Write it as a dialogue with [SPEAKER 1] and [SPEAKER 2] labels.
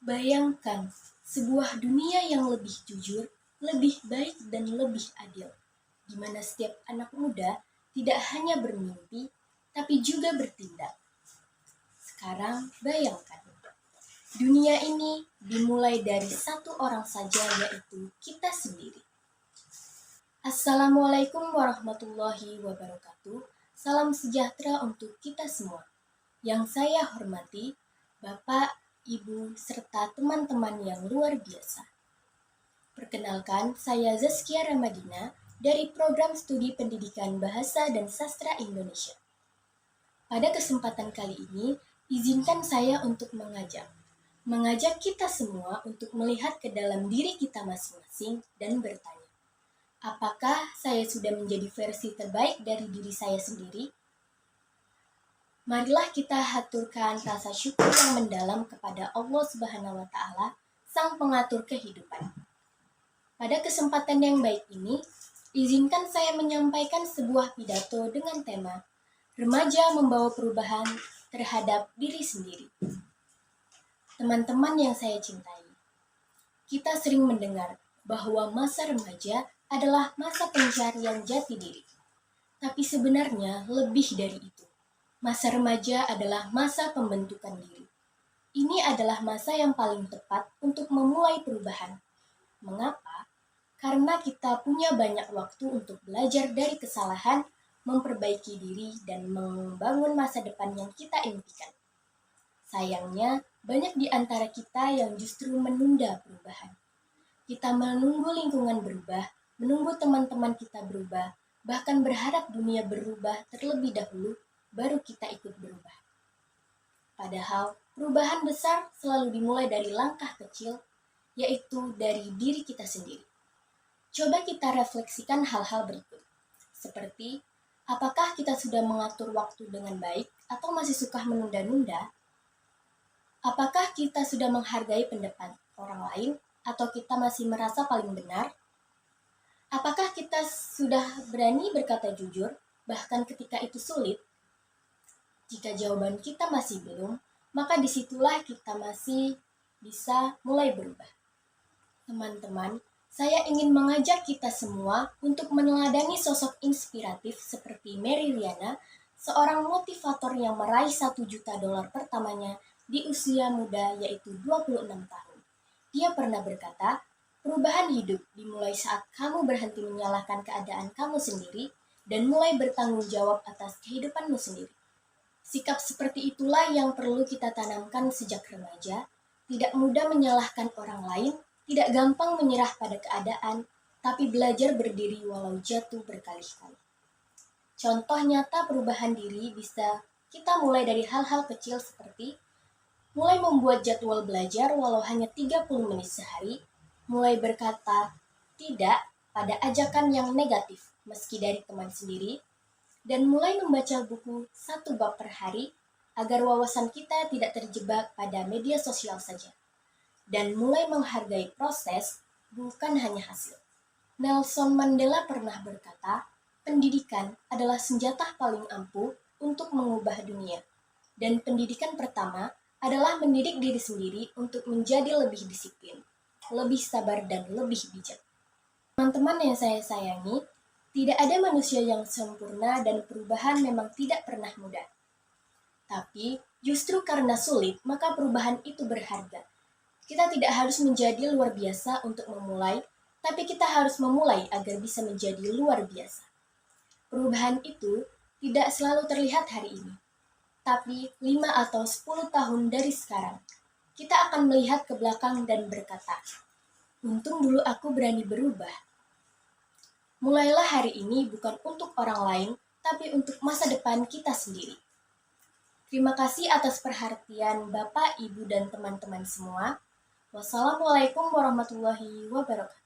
[SPEAKER 1] Bayangkan sebuah dunia yang lebih jujur, lebih baik dan lebih adil, di mana setiap anak muda tidak hanya bermimpi, tapi juga bertindak. Sekarang bayangkan, dunia ini dimulai dari satu orang saja, yaitu kita sendiri. Assalamualaikum warahmatullahi wabarakatuh. Salam sejahtera untuk kita semua. Yang saya hormati, Bapak, Ibu, serta teman-teman yang luar biasa. Perkenalkan, saya Zaskia Ramadina dari Program Studi Pendidikan Bahasa dan Sastra Indonesia. Pada kesempatan kali ini, izinkan saya untuk mengajak kita semua untuk melihat ke dalam diri kita masing-masing dan bertanya, apakah saya sudah menjadi versi terbaik dari diri saya sendiri? Marilah kita haturkan rasa syukur yang mendalam kepada Allah Subhanahu wa Ta'ala, Sang Pengatur kehidupan. Pada kesempatan yang baik ini, izinkan saya menyampaikan sebuah pidato dengan tema Remaja Membawa Perubahan Terhadap Diri Sendiri. Teman-teman yang saya cintai, kita sering mendengar bahwa masa remaja adalah masa pencarian jati diri. Tapi sebenarnya lebih dari itu. Masa remaja adalah masa pembentukan diri. Ini adalah masa yang paling tepat untuk memulai perubahan. Mengapa? Karena kita punya banyak waktu untuk belajar dari kesalahan, memperbaiki diri, dan membangun masa depan yang kita impikan. Sayangnya, banyak di antara kita yang justru menunda perubahan. Kita menunggu lingkungan berubah, menunggu teman-teman kita berubah, bahkan berharap dunia berubah terlebih dahulu, baru kita ikut berubah. Padahal, perubahan besar selalu dimulai dari langkah kecil, yaitu dari diri kita sendiri. Coba kita refleksikan hal-hal berikut, seperti apakah kita sudah mengatur waktu dengan baik atau masih suka menunda-nunda? Apakah kita sudah menghargai pendapat orang lain atau kita masih merasa paling benar? Apakah kita sudah berani berkata jujur, bahkan ketika itu sulit? Jika jawaban kita masih belum, maka disitulah kita masih bisa mulai berubah. Teman-teman, saya ingin mengajak kita semua untuk meneladani sosok inspiratif seperti Mary Riana, seorang motivator yang meraih $1 juta pertamanya di usia muda, yaitu 26 tahun. Dia pernah berkata, perubahan hidup dimulai saat kamu berhenti menyalahkan keadaan kamu sendiri dan mulai bertanggung jawab atas kehidupanmu sendiri. Sikap seperti itulah yang perlu kita tanamkan sejak remaja, tidak mudah menyalahkan orang lain, tidak gampang menyerah pada keadaan, tapi belajar berdiri walau jatuh berkali-kali. Contoh nyata perubahan diri bisa kita mulai dari hal-hal kecil seperti mulai membuat jadwal belajar walau hanya 30 menit sehari, mulai berkata tidak pada ajakan yang negatif meski dari teman sendiri, dan mulai membaca buku 1 bab per hari agar wawasan kita tidak terjebak pada media sosial saja. Dan mulai menghargai proses, bukan hanya hasil. Nelson Mandela pernah berkata, pendidikan adalah senjata paling ampuh untuk mengubah dunia. Dan pendidikan pertama adalah mendidik diri sendiri untuk menjadi lebih disiplin, lebih sabar, dan lebih bijak. Teman-teman yang saya sayangi, tidak ada manusia yang sempurna dan perubahan memang tidak pernah mudah. Tapi justru karena sulit, maka perubahan itu berharga. Kita tidak harus menjadi luar biasa untuk memulai, tapi kita harus memulai agar bisa menjadi luar biasa. Perubahan itu tidak selalu terlihat hari ini, tapi 5 atau 10 tahun dari sekarang. Kita akan melihat ke belakang dan berkata, untung dulu aku berani berubah. Mulailah hari ini bukan untuk orang lain, tapi untuk masa depan kita sendiri. Terima kasih atas perhatian Bapak, Ibu, dan teman-teman semua. Wassalamualaikum warahmatullahi wabarakatuh.